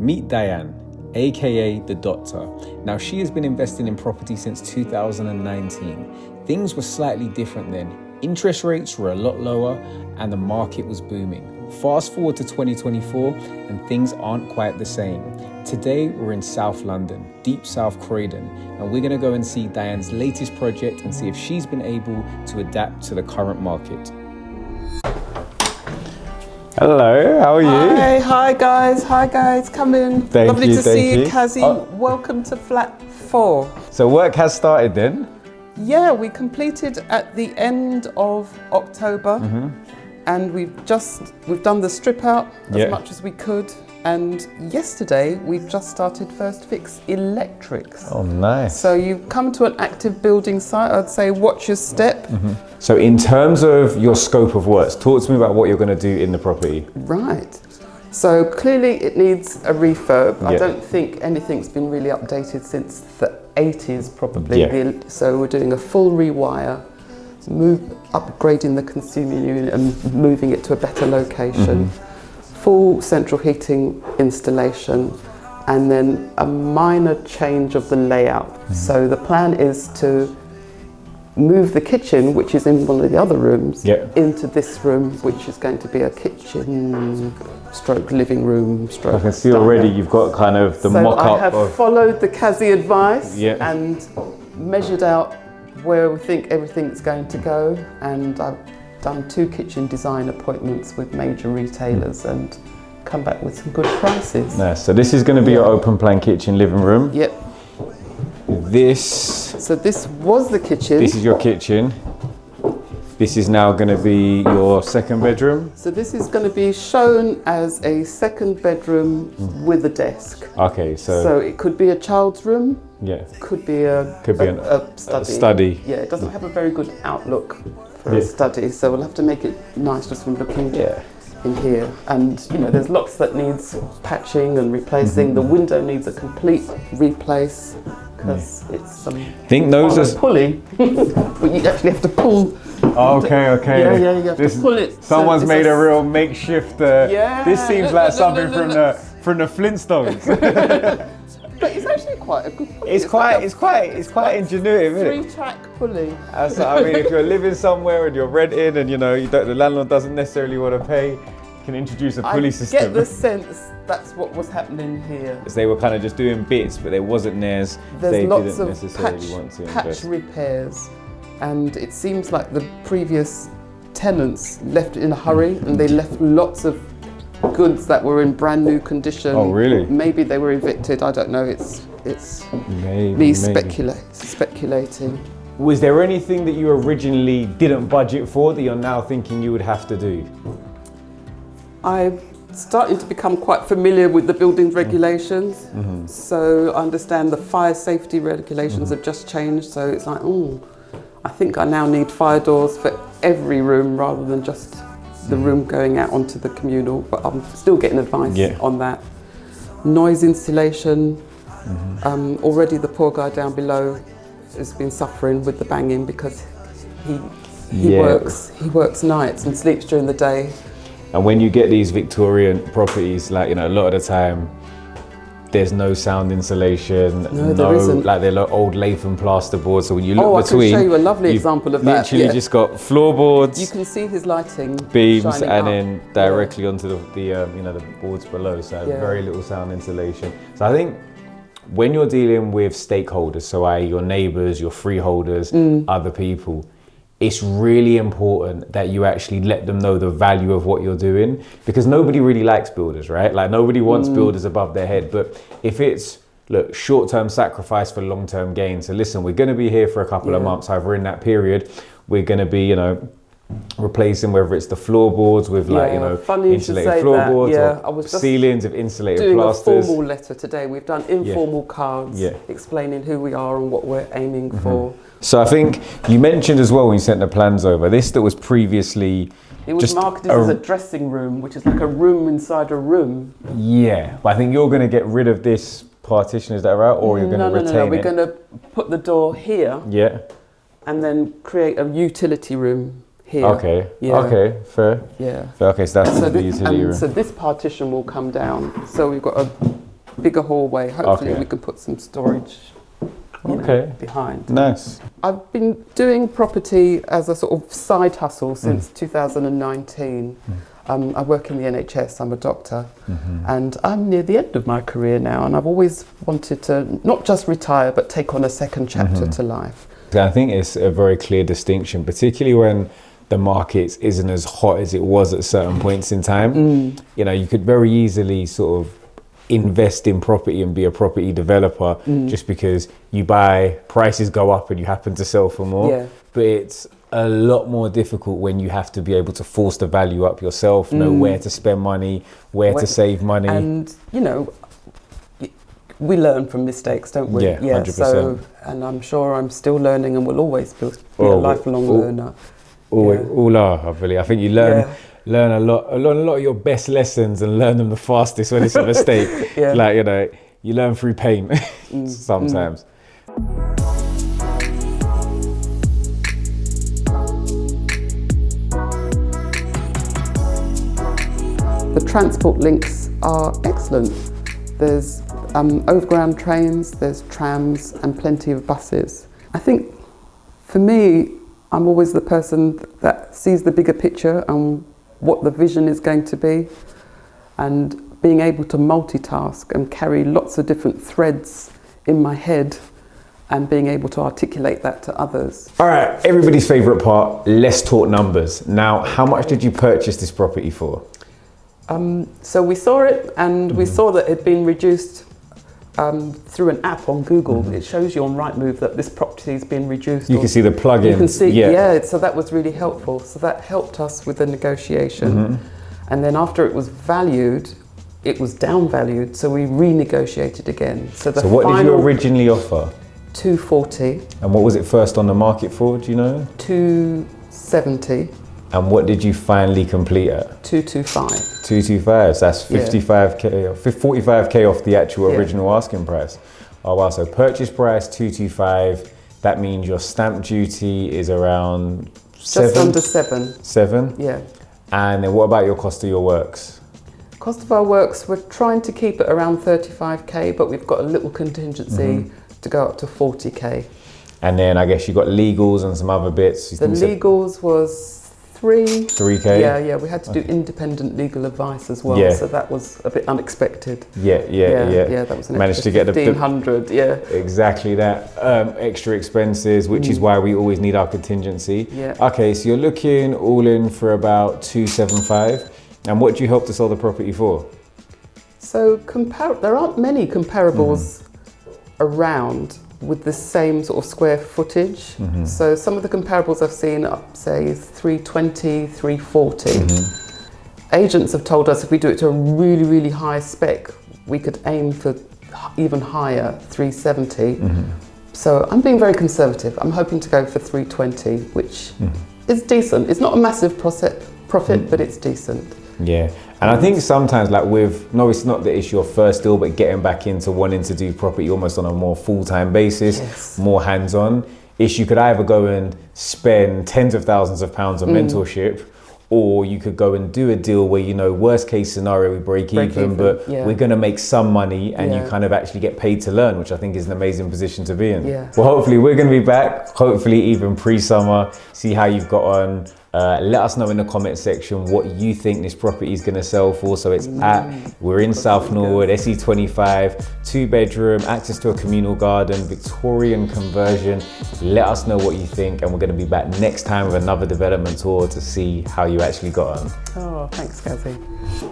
Meet Diane, aka the Doctor. Now, she has been investing in property since 2019. Things were slightly different then. Interest rates were a lot lower and the market was booming. Fast forward to 2024 and things aren't quite the same. Today, we're in South London, deep South Croydon, and we're gonna go and see Diane's latest project and see if she's been able to adapt to the current market. Hello, how are you? Hi guys, come in. Lovely to see you, Kazy. Welcome to flat 4. So work has started then? Yeah, we completed at the end of October, and we've done the strip out as much as we could. And yesterday we've just started first fix electrics. Oh, nice. So you've come to an active building site. I'd say watch your step. So in terms of your scope of works, talk to me about what you're going to do in the property. Right. So clearly it needs a refurb. I don't think anything's been really updated since the 80s probably. So we're doing a full rewire, upgrading the consumer unit and moving it to a better location. Full central heating installation, and then a minor change of the layout. So the plan is to move the kitchen, which is in one of the other rooms, into this room, which is going to be a kitchen stroke living room stroke. I can see already you've got kind of the mock-up. I have followed the Kazy advice and measured out where we think everything's going to go, and I've done 2 kitchen design appointments with major retailers and come back with some good prices. Nice. So this is going to be your open plan kitchen living room. Yep. So this was the kitchen. This is your kitchen. This is now going to be your second bedroom. So this is going to be shown as a second bedroom with a desk. Okay, so it could be a child's room. Yeah. Could be a study. Study. Yeah, it doesn't have a very good outlook for a study, so we'll have to make it nice just from looking in here. And you know, there's lots that needs patching and replacing. The window needs a complete replace because it's pulley. But you actually have to pull. Okay. Yeah, you have to pull it. Someone's made a real makeshift. This seems like something from the Flintstones. But it's actually quite a good pulley. It's quite ingenuitive, isn't it? 3-track pulley. So, I mean, if you're living somewhere and you're renting and the landlord doesn't necessarily want to pay, you can introduce a pulley system. I get the sense that's what was happening here. Because they were kind of just doing bits, but there wasn't theirs. There's lots of patch repairs, and it seems like the previous tenants left in a hurry, and they left lots of goods that were in brand new condition. Oh, really? Maybe they were evicted. I don't know. It's me speculating. Was there anything that you originally didn't budget for that you're now thinking you would have to do? I'm starting to become quite familiar with the building regulations. So I understand the fire safety regulations have just changed. So it's like, I think I now need fire doors for every room rather than just the room going out onto the communal, but I'm still getting advice on that. Noise insulation, already the poor guy down below has been suffering with the banging because he works nights and sleeps during the day. And when you get these Victorian properties, like, a lot of the time, there's no sound insulation, there isn't. Like they're old Latham plasterboards. So when you look between, I can show you a lovely example of that. Literally just got floorboards. You can see his lighting beams, and then directly onto the boards below. So very little sound insulation. So I think when you're dealing with stakeholders, so i.e. your neighbours, your freeholders, other people, it's really important that you actually let them know the value of what you're doing, because nobody really likes builders, right? Like nobody wants builders above their head. But if it's, short-term sacrifice for long-term gain. So listen, we're going to be here for a couple of months. However, in that period, we're going to be, replacing whether it's the floorboards with insulated floorboards or ceilings of insulated plasters. Doing a formal letter today. We've done informal cards explaining who we are and what we're aiming for. So I think you mentioned as well when you sent the plans over, this that was previously... It was marketed as a dressing room, which is like a room inside a room. Yeah, but I think you're going to get rid of this partition, is that right? Or you're going to retain it? No, we're going to put the door here. Yeah. And then create a utility room here. Okay, okay, fair. Yeah. Fair. Okay, so that's the utility room. So this partition will come down. So we've got bigger hallway. Hopefully we can put some storage behind. Nice. I've been doing property as a sort of side hustle since 2019. I work in the NHS, I'm a doctor, and I'm near the end of my career now, and I've always wanted to not just retire, but take on a second chapter to life. I think it's a very clear distinction, particularly when the market isn't as hot as it was at certain points in time. You know, you could very easily sort of invest in property and be a property developer just because you buy, prices go up and you happen to sell for more. But it's a lot more difficult when you have to be able to force the value up yourself, know where to spend money, where to save money. And, you know, we learn from mistakes, don't we? Yeah, 100%. So, and I'm sure I'm still learning and will always be a lifelong learner. All are, I believe. I think you learn a lot of your best lessons and learn them the fastest when it's a mistake. Like, you know, you learn through pain sometimes. The transport links are excellent. There's overground trains, there's trams and plenty of buses. I think for me, I'm always the person that sees the bigger picture and what the vision is going to be, and being able to multitask and carry lots of different threads in my head and being able to articulate that to others. All right, everybody's favorite part, let's talk numbers. Now, how much did you purchase this property for? So we saw it and we saw that it had been reduced through an app on Google. It shows you on Rightmove that this property has been reduced. You can see the plugin. You can see, so that was really helpful. So that helped us with the negotiation. And then after it was valued, it was downvalued, so we renegotiated again. So what did you originally offer? 240. And what was it first on the market for, do you know? 270. And what did you finally complete at? 225. 225, so that's 55k, 45k off the actual original asking price. Oh wow, so purchase price 225, that means your stamp duty is around just under 7. 7? Yeah. And then what about your cost of your works? Cost of our works, we're trying to keep it around 35k, but we've got a little contingency to go up to 40k. And then I guess you got legals and some other bits. The legals was 3k. Yeah, we had to do independent legal advice as well, so that was a bit unexpected. Yeah, that was an managed to get 1,500. Exactly that. Extra expenses, which is why we always need our contingency. Okay, so you're looking all in for about 275. And what do you hope to sell the property for? So there aren't many comparables around with the same sort of square footage. So some of the comparables I've seen up, say 320, 340. Agents have told us if we do it to a really, really high spec, we could aim for even higher, 370. So I'm being very conservative. I'm hoping to go for 320, which is decent. It's not a massive profit, but it's decent. Yeah, and I think sometimes, like it's not the issue of first deal, but getting back into wanting to do property almost on a more full-time basis, more hands-on. You could either go and spend tens of thousands of pounds on mentorship, or you could go and do a deal where, you know, worst case scenario, we break even, but we're going to make some money and you kind of actually get paid to learn, which I think is an amazing position to be in. Well, hopefully we're going to be back, hopefully even pre-summer, see how you've got on. Let us know in the comment section what you think this property is going to sell for. So we're in South Norwood, SE25, 2-bedroom, access to a communal garden, Victorian conversion. Let us know what you think, and we're going to be back next time with another development tour to see how you actually got on. Oh, thanks, Kazy.